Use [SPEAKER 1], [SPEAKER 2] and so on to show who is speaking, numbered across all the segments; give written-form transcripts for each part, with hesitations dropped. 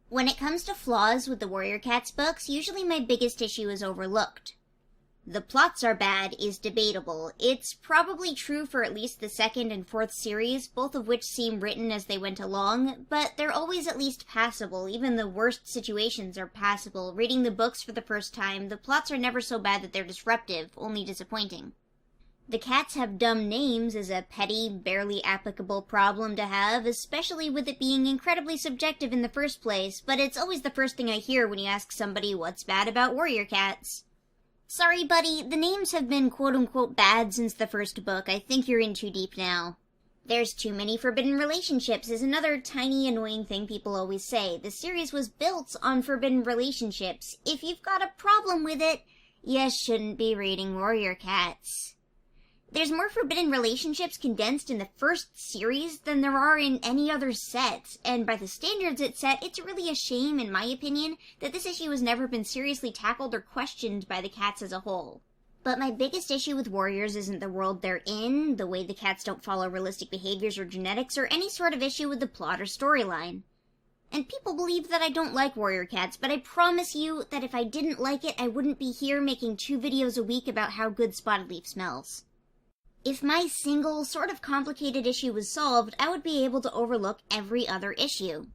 [SPEAKER 1] When it comes to flaws with the Warrior Cats books, usually my biggest issue is overlooked. The plots are bad is debatable. It's probably true for at least the second and fourth series, both of which seem written as they went along, but they're always at least passable. Even the worst situations are passable. Reading the books for the first time, the plots are never so bad that they're disruptive, only disappointing. The cats have dumb names is a petty, barely applicable problem to have, especially with it being incredibly subjective in the first place, but it's always the first thing I hear when you ask somebody what's bad about Warrior Cats. Sorry, buddy, the names have been quote-unquote bad since the first book. I think you're in too deep now. There's too many forbidden relationships is another tiny annoying thing people always say. The series was built on forbidden relationships. If you've got a problem with it, you shouldn't be reading Warrior Cats. There's more forbidden relationships condensed in the first series than there are in any other set, and by the standards it set, it's really a shame, in my opinion, that this issue has never been seriously tackled or questioned by the cats as a whole. But my biggest issue with Warriors isn't the world they're in, the way the cats don't follow realistic behaviors or genetics, or any sort of issue with the plot or storyline. And people believe that I don't like Warrior Cats, but I promise you that if I didn't like it, I wouldn't be here making 2 videos a week about how good Spotted Leaf smells. If my single, sort of complicated issue was solved, I would be able to overlook every other issue.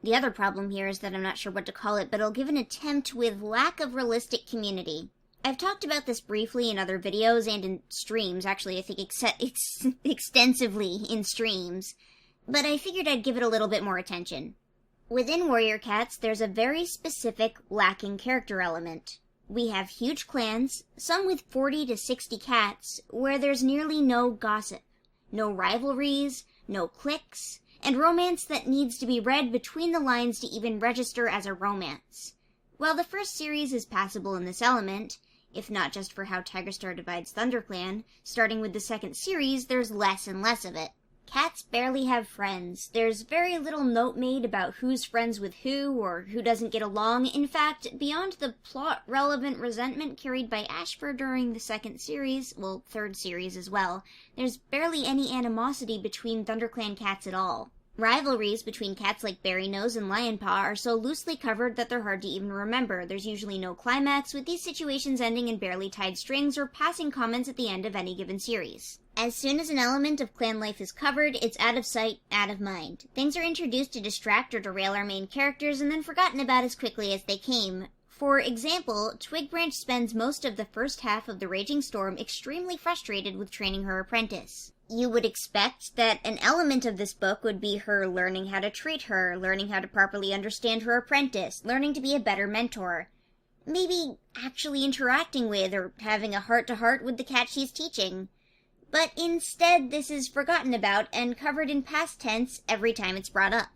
[SPEAKER 1] The other problem here is that I'm not sure what to call it, but I'll give an attempt with lack of realistic community. I've talked about this briefly in other videos and in streams, actually I think extensively in streams, but I figured I'd give it a little bit more attention. Within Warrior Cats, there's a very specific lacking character element. We have huge clans, some with 40 to 60 cats, where there's nearly no gossip, no rivalries, no cliques, and romance that needs to be read between the lines to even register as a romance. While the first series is passable in this element, if not just for how Tigerstar divides ThunderClan, starting with the second series, there's less and less of it. Cats barely have friends. There's very little note made about who's friends with who or who doesn't get along. In fact, beyond the plot-relevant resentment carried by Ashfur during the second series, well, third series as well, there's barely any animosity between ThunderClan cats at all. Rivalries between cats like Berrynose and Lionpaw are so loosely covered that they're hard to even remember. There's usually no climax, with these situations ending in barely tied strings or passing comments at the end of any given series. As soon as an element of clan life is covered, it's out of sight, out of mind. Things are introduced to distract or derail our main characters and then forgotten about as quickly as they came. For example, Twigbranch spends most of the first half of the Raging Storm extremely frustrated with training her apprentice. You would expect that an element of this book would be her learning how to treat her, learning how to properly understand her apprentice, learning to be a better mentor. Maybe actually interacting with or having a heart-to-heart with the cat she's teaching. But instead, this is forgotten about and covered in past tense every time it's brought up.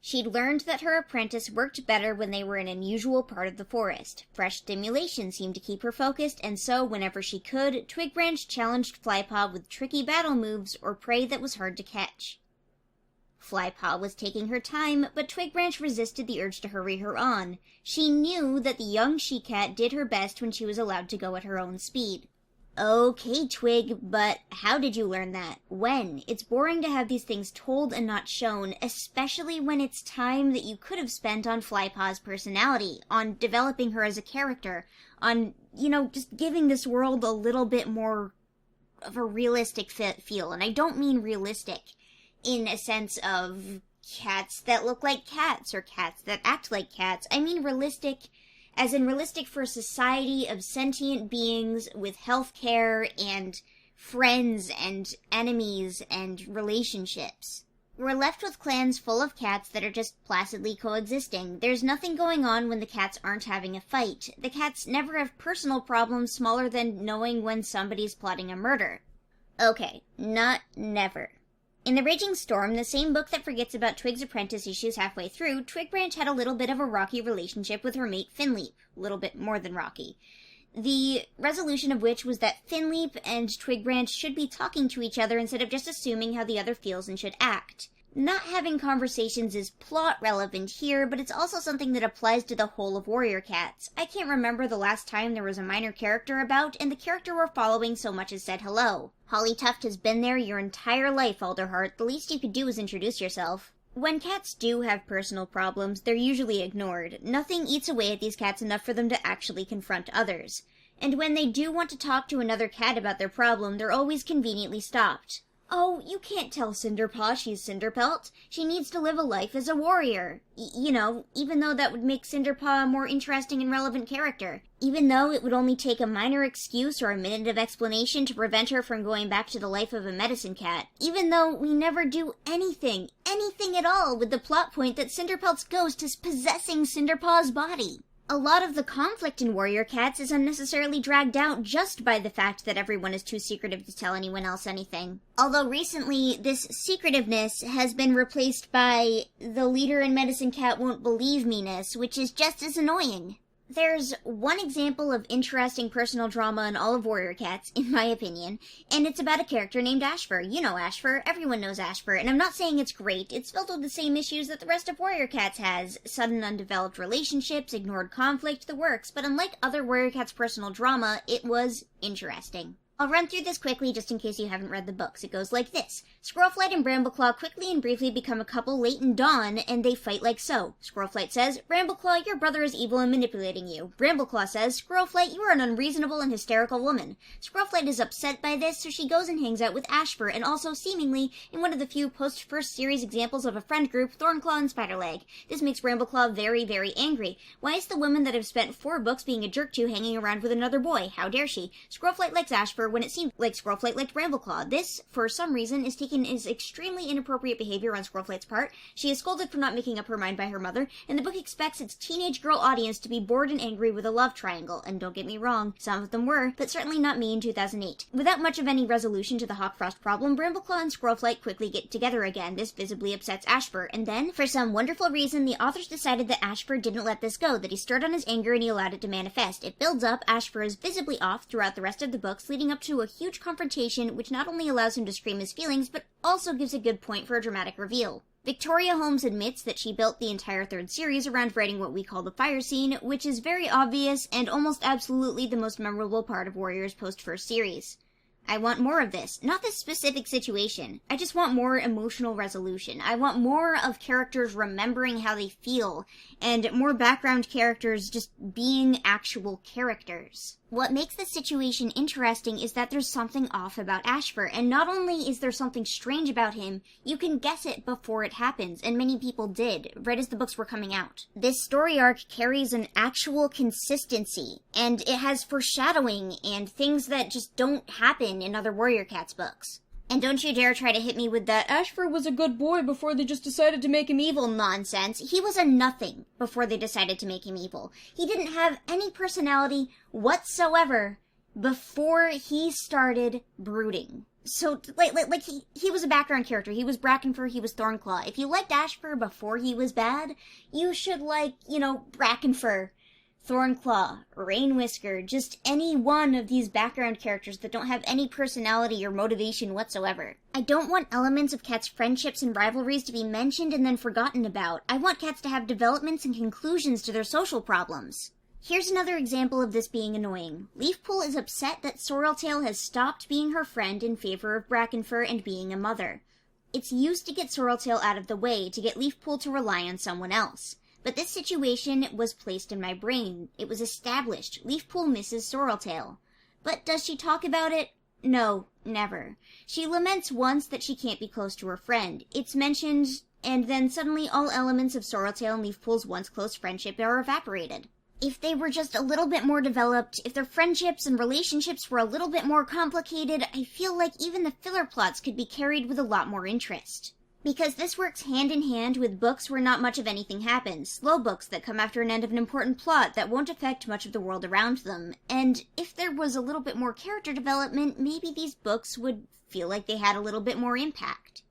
[SPEAKER 1] She'd learned that her apprentice worked better when they were in an unusual part of the forest. Fresh stimulation seemed to keep her focused, and so, whenever she could, Twigbranch challenged Flypaw with tricky battle moves or prey that was hard to catch. Flypaw was taking her time, but Twigbranch resisted the urge to hurry her on. She knew that the young she-cat did her best when she was allowed to go at her own speed. Okay, Twig, but how did you learn that? When? It's boring to have these things told and not shown, especially when it's time that you could have spent on Flypaw's personality, on developing her as a character, on, just giving this world a little bit more of a realistic feel. And I don't mean realistic in a sense of cats that look like cats or cats that act like cats. I mean realistic as in realistic for a society of sentient beings with healthcare and friends and enemies and relationships. We're left with clans full of cats that are just placidly coexisting. There's nothing going on when the cats aren't having a fight. The cats never have personal problems smaller than knowing when somebody's plotting a murder. Okay, not never. In The Raging Storm, the same book that forgets about Twig's apprentice issues halfway through, Twigbranch had a little bit of a rocky relationship with her mate Finleap. A little bit more than rocky. The resolution of which was that Finleap and Twigbranch should be talking to each other instead of just assuming how the other feels and should act. Not having conversations is plot relevant here, but it's also something that applies to the whole of Warrior Cats. I can't remember the last time there was a minor character about, and the character we're following so much as said hello. Holly Tuft has been there your entire life, Alderheart. The least you could do is introduce yourself. When cats do have personal problems, they're usually ignored. Nothing eats away at these cats enough for them to actually confront others. And when they do want to talk to another cat about their problem, they're always conveniently stopped. Oh, you can't tell Cinderpaw she's Cinderpelt. She needs to live a life as a warrior. Even though that would make Cinderpaw a more interesting and relevant character. Even though it would only take a minor excuse or a minute of explanation to prevent her from going back to the life of a medicine cat. Even though we never do anything at all with the plot point that Cinderpelt's ghost is possessing Cinderpaw's body. A lot of the conflict in Warrior Cats is unnecessarily dragged out just by the fact that everyone is too secretive to tell anyone else anything. Although recently, this secretiveness has been replaced by the leader in Medicine Cat won't believe me-ness, which is just as annoying. There's one example of interesting personal drama in all of Warrior Cats, in my opinion, and it's about a character named Ashfur. You know Ashfur, everyone knows Ashfur, and I'm not saying it's great, it's filled with the same issues that the rest of Warrior Cats has. Sudden undeveloped relationships, ignored conflict, the works, but unlike other Warrior Cats personal drama, it was interesting. I'll run through this quickly just in case you haven't read the books. It goes like this. Squirrelflight and Brambleclaw quickly and briefly become a couple late in dawn, and they fight like so. Squirrelflight says, Brambleclaw, your brother is evil and manipulating you. Brambleclaw says, Squirrelflight, you are an unreasonable and hysterical woman. Squirrelflight is upset by this, so she goes and hangs out with Ashfur, and also, seemingly, in one of the few post-first series examples of a friend group, Thornclaw and Spiderleg. This makes Brambleclaw very, very angry. Why is the woman that have spent 4 books being a jerk to hanging around with another boy? How dare she? Squirrelflight likes Ashfur when it seemed like Squirrelflight liked Brambleclaw. This, for some reason, is taken as extremely inappropriate behavior on Squirrelflight's part. She is scolded for not making up her mind by her mother, and the book expects its teenage girl audience to be bored and angry with a love triangle. And don't get me wrong, some of them were, but certainly not me in 2008. Without much of any resolution to the Hawkfrost problem, Brambleclaw and Squirrelflight quickly get together again. This visibly upsets Ashfur, and then, for some wonderful reason, the authors decided that Ashfur didn't let this go, that he stirred on his anger and he allowed it to manifest. It builds up, Ashfur is visibly off throughout the rest of the books, leading up to a huge confrontation which not only allows him to scream his feelings, but also gives a good point for a dramatic reveal. Victoria Holmes admits that she built the entire 3rd series around writing what we call the fire scene, which is very obvious and almost absolutely the most memorable part of Warrior's post-first series. I want more of this. Not this specific situation. I just want more emotional resolution. I want more of characters remembering how they feel, and more background characters just being actual characters. What makes this situation interesting is that there's something off about Ashfur, and not only is there something strange about him, you can guess it before it happens, and many people did, right as the books were coming out. This story arc carries an actual consistency, and it has foreshadowing and things that just don't happen in other Warrior Cats books. And don't you dare try to hit me with that Ashfur was a good boy before they just decided to make him evil nonsense. He was a nothing before they decided to make him evil. He didn't have any personality whatsoever before he started brooding. So, he was a background character. He was Brackenfur, he was Thornclaw. If you liked Ashfur before he was bad, you should like, Brackenfur, Thornclaw, Rainwhisker, just any one of these background characters that don't have any personality or motivation whatsoever. I don't want elements of Cats' friendships and rivalries to be mentioned and then forgotten about. I want Cats to have developments and conclusions to their social problems. Here's another example of this being annoying. Leafpool is upset that Sorreltail has stopped being her friend in favor of Brackenfur and being a mother. It's used to get Sorreltail out of the way, to get Leafpool to rely on someone else. But this situation was placed in my brain. It was established. Leafpool misses Sorreltail. But does she talk about it? No, never. She laments once that she can't be close to her friend. It's mentioned, and then suddenly all elements of Sorreltail and Leafpool's once close friendship are evaporated. If they were just a little bit more developed, if their friendships and relationships were a little bit more complicated, I feel like even the filler plots could be carried with a lot more interest. Because this works hand in hand with books where not much of anything happens, slow books that come after an end of an important plot that won't affect much of the world around them. And if there was a little bit more character development, maybe these books would feel like they had a little bit more impact.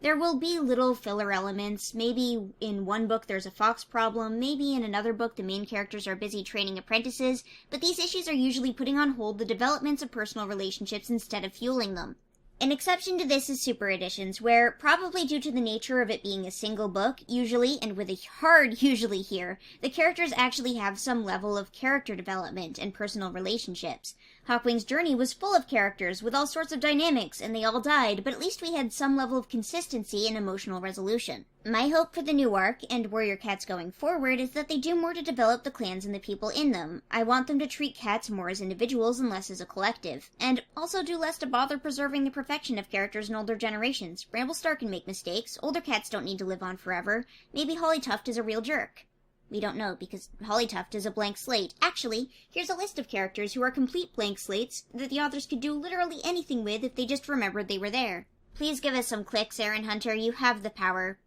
[SPEAKER 1] There will be little filler elements. Maybe in one book there's a fox problem, maybe in another book the main characters are busy training apprentices, but these issues are usually putting on hold the developments of personal relationships instead of fueling them. An exception to this is Super Editions, where, probably due to the nature of it being a single book, usually, and with a hard usually here, the characters actually have some level of character development and personal relationships. Hawkwing's journey was full of characters, with all sorts of dynamics, and they all died, but at least we had some level of consistency and emotional resolution. My hope for the new arc, and Warrior Cats going forward, is that they do more to develop the clans and the people in them. I want them to treat cats more as individuals and less as a collective, and also do less to bother preserving the perfection of characters in older generations. Bramblestar can make mistakes, older cats don't need to live on forever, maybe Hollytuft is a real jerk. We don't know, because Hollytuft is a blank slate. Actually, here's a list of characters who are complete blank slates that the authors could do literally anything with if they just remembered they were there. Please give us some clicks, Aaron Hunter, you have the power.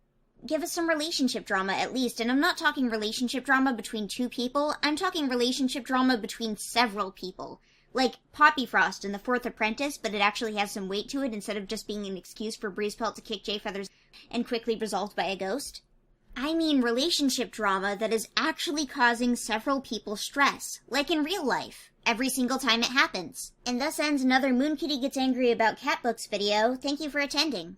[SPEAKER 1] Give us some relationship drama at least, and I'm not talking relationship drama between two people, I'm talking relationship drama between several people. Like Poppy Frost in The Fourth Apprentice, but it actually has some weight to it instead of just being an excuse for Breezepelt to kick Jay Feathers and quickly resolved by a ghost. I mean relationship drama that is actually causing several people stress, like in real life, every single time it happens. And thus ends another Moonkitti Gets Angry About Cat Books video. Thank you for attending.